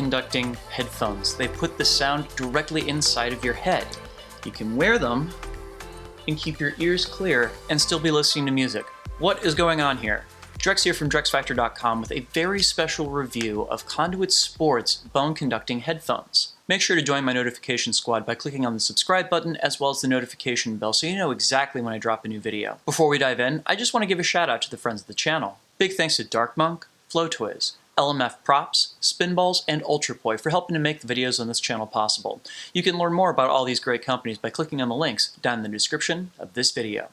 conducting headphones. They put the sound directly inside of your head. You can wear them and keep your ears clear and still be listening to music. What is going on here? Drex here from DrexFactor.com with a very special review of Conduit Sports bone conducting headphones. Make sure to join my notification squad by clicking on the subscribe button as well as the notification bell so you know exactly when I drop a new video. Before we dive in, I just want to give a shout out to the friends of the channel. Big thanks to Dark Monk, FlowTwiz, LMF Props, Spinballs, and Ultrapoi for helping to make the videos on this channel possible. You can learn more about all these great companies by clicking on the links down in the description of this video.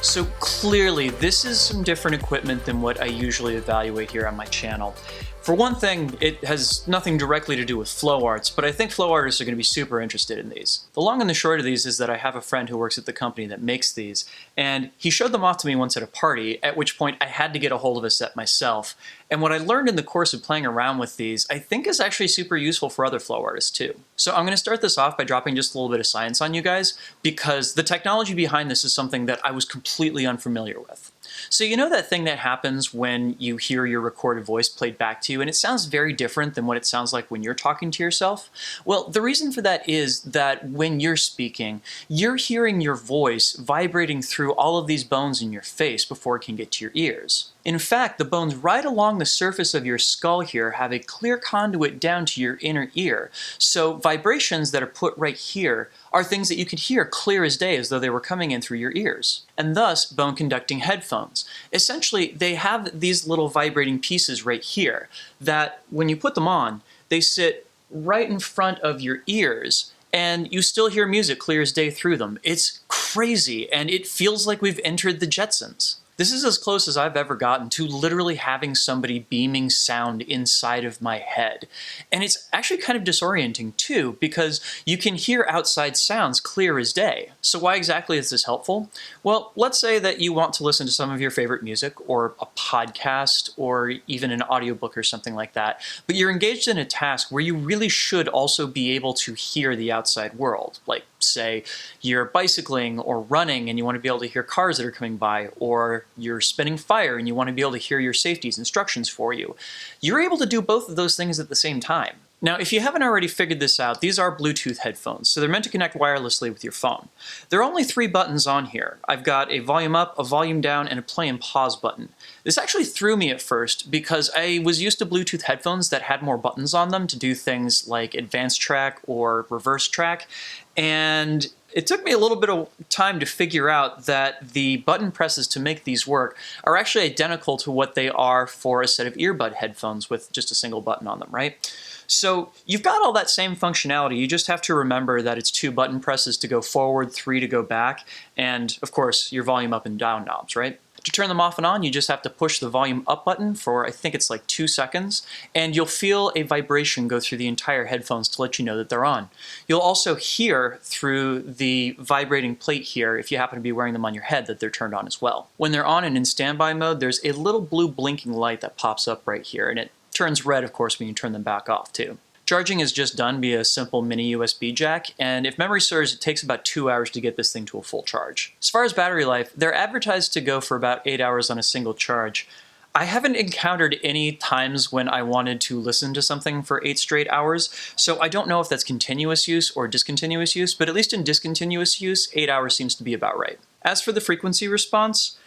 So clearly, this is some different equipment than what I usually evaluate here on my channel. For one thing, it has nothing directly to do with flow arts, but I think flow artists are going to be super interested in these. The long and the short of these is that I have a friend who works at the company that makes these, and he showed them off to me once at a party, at which point I had to get a hold of a set myself. And what I learned in the course of playing around with these, I think is actually super useful for other flow artists too. So I'm going to start this off by dropping just a little bit of science on you guys, because the technology behind this is something that I was completely unfamiliar with. So you know that thing that happens when you hear your recorded voice played back to you and it sounds very different than what it sounds like when you're talking to yourself? Well, the reason for that is that when you're speaking, you're hearing your voice vibrating through all of these bones in your face before it can get to your ears. In fact, the bones right along the surface of your skull here have a clear conduit down to your inner ear. So vibrations that are put right here are things that you could hear clear as day as though they were coming in through your ears. And thus, bone conducting headphones. Essentially, they have these little vibrating pieces right here that when you put them on, they sit right in front of your ears and you still hear music clear as day through them. It's crazy, and it feels like we've entered the Jetsons. This is as close as I've ever gotten to literally having somebody beaming sound inside of my head. And it's actually kind of disorienting too, because you can hear outside sounds clear as day. So why exactly is this helpful? Well, let's say that you want to listen to some of your favorite music, or a podcast, or even an audiobook or something like that, but you're engaged in a task where you really should also be able to hear the outside world. Like, say, you're bicycling or running and you want to be able to hear cars that are coming by, or you're spinning fire and you want to be able to hear your safety's instructions for you. You're able to do both of those things at the same time. Now, if you haven't already figured this out, these are Bluetooth headphones, so they're meant to connect wirelessly with your phone. There are only 3 buttons on here. I've got a volume up, a volume down, and a play and pause button. This actually threw me at first because I was used to Bluetooth headphones that had more buttons on them to do things like advanced track or reverse track, and it took me a little bit of time to figure out that the button presses to make these work are actually identical to what they are for a set of earbud headphones with just a single button on them, right? So you've got all that same functionality, you just have to remember that it's 2 button presses to go forward, 3 to go back, and of course your volume up and down knobs, right? To turn them off and on, you just have to push the volume up button for, I think it's like 2 seconds, and you'll feel a vibration go through the entire headphones to let you know that they're on. You'll also hear through the vibrating plate here, if you happen to be wearing them on your head, that they're turned on as well. When they're on and in standby mode, there's a little blue blinking light that pops up right here, and it turns red, of course, when you turn them back off too. Charging is just done via a simple mini USB jack, and if memory serves, it takes about 2 hours to get this thing to a full charge. As far as battery life, they're advertised to go for about 8 hours on a single charge. I haven't encountered any times when I wanted to listen to something for 8 straight hours, so I don't know if that's continuous use or discontinuous use, but at least in discontinuous use, 8 hours seems to be about right. As for the frequency response,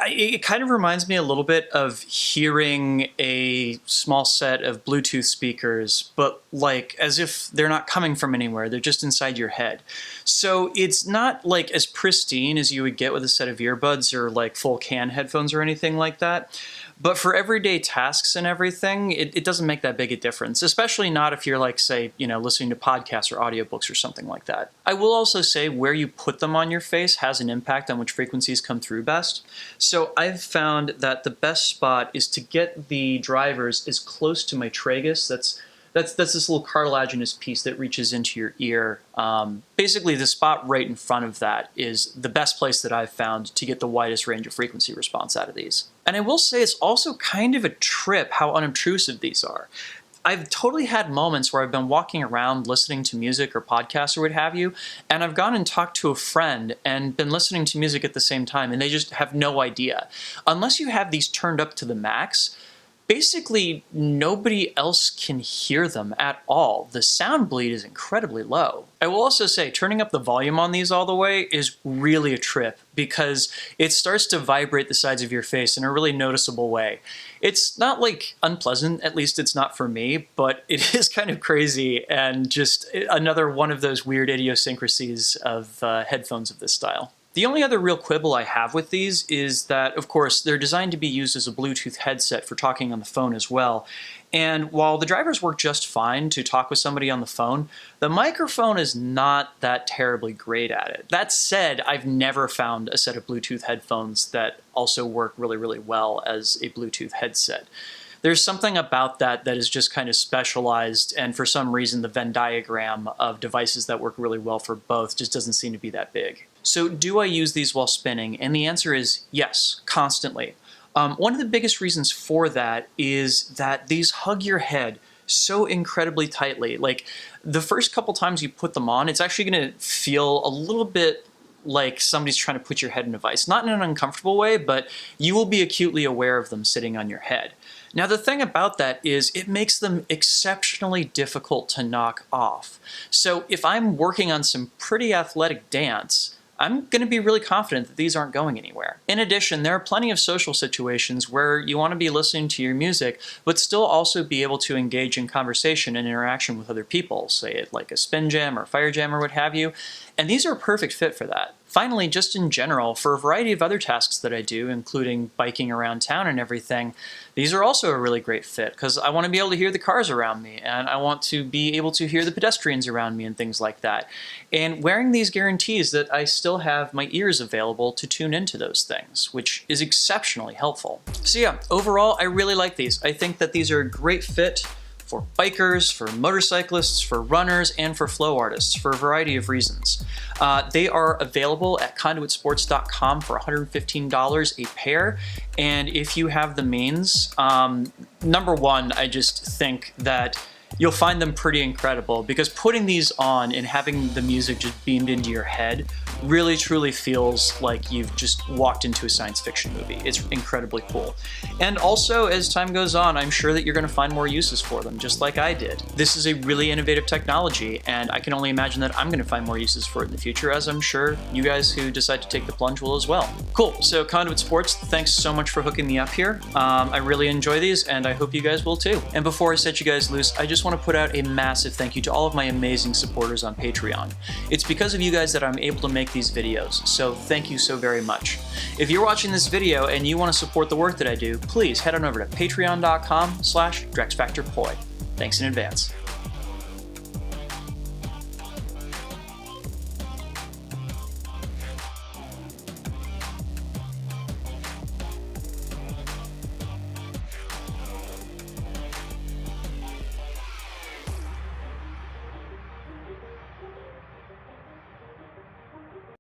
it kind of reminds me a little bit of hearing a small set of Bluetooth speakers, but like as if they're not coming from anywhere, they're just inside your head. So it's not like as pristine as you would get with a set of earbuds or like full can headphones or anything like that. But for everyday tasks and everything, it doesn't make that big a difference, especially not if you're like, say, listening to podcasts or audiobooks or something like that. I will also say where you put them on your face has an impact on which frequencies come through best. So I've found that the best spot is to get the drivers as close to my tragus. That's this little cartilaginous piece that reaches into your ear. Basically, the spot right in front of that is the best place that I've found to get the widest range of frequency response out of these. And I will say it's also kind of a trip how unobtrusive these are. I've totally had moments where I've been walking around listening to music or podcasts or what have you, and I've gone and talked to a friend and been listening to music at the same time, and they just have no idea. Unless you have these turned up to the max, basically nobody else can hear them at all. The sound bleed is incredibly low. I will also say turning up the volume on these all the way is really a trip because it starts to vibrate the sides of your face in a really noticeable way. It's not like unpleasant, at least it's not for me, but it is kind of crazy and just another one of those weird idiosyncrasies of headphones of this style. The only other real quibble I have with these is that, of course, they're designed to be used as a Bluetooth headset for talking on the phone as well. And while the drivers work just fine to talk with somebody on the phone, the microphone is not that terribly great at it. That said, I've never found a set of Bluetooth headphones that also work really, really well as a Bluetooth headset. There's something about that is just kind of specialized, and for some reason the Venn diagram of devices that work really well for both just doesn't seem to be that big. So do I use these while spinning? And the answer is yes, constantly. One of the biggest reasons for that is that these hug your head so incredibly tightly. Like the first couple times you put them on, it's actually going to feel a little bit like somebody's trying to put your head in a vice. Not in an uncomfortable way, but you will be acutely aware of them sitting on your head. Now the thing about that is it makes them exceptionally difficult to knock off. So if I'm working on some pretty athletic dance, I'm going to be really confident that these aren't going anywhere. In addition, there are plenty of social situations where you want to be listening to your music, but still also be able to engage in conversation and interaction with other people, say it like a spin jam or fire jam or what have you, and these are a perfect fit for that. Finally, just in general, for a variety of other tasks that I do, including biking around town and everything, these are also a really great fit because I want to be able to hear the cars around me and I want to be able to hear the pedestrians around me and things like that. And wearing these guarantees that I still have my ears available to tune into those things, which is exceptionally helpful. So yeah, overall, I really like these. I think that these are a great fit for bikers, for motorcyclists, for runners, and for flow artists for a variety of reasons. They are available at conduitsports.com for $115 a pair. And if you have the means, number one, I just think that you'll find them pretty incredible because putting these on and having the music just beamed into your head really truly feels like you've just walked into a science fiction movie. It's incredibly cool. And also, as time goes on, I'm sure that you're going to find more uses for them, just like I did. This is a really innovative technology, and I can only imagine that I'm going to find more uses for it in the future, as I'm sure you guys who decide to take the plunge will as well. Cool, so Conduit Sports, thanks so much for hooking me up here. I really enjoy these, and I hope you guys will too. And before I set you guys loose, I just want to put out a massive thank you to all of my amazing supporters on Patreon. It's because of you guys that I'm able to make these videos, so thank you so very much. If you're watching this video and you want to support the work that I do, please head on over to patreon.com/DrexFactorPoi. Thanks in advance.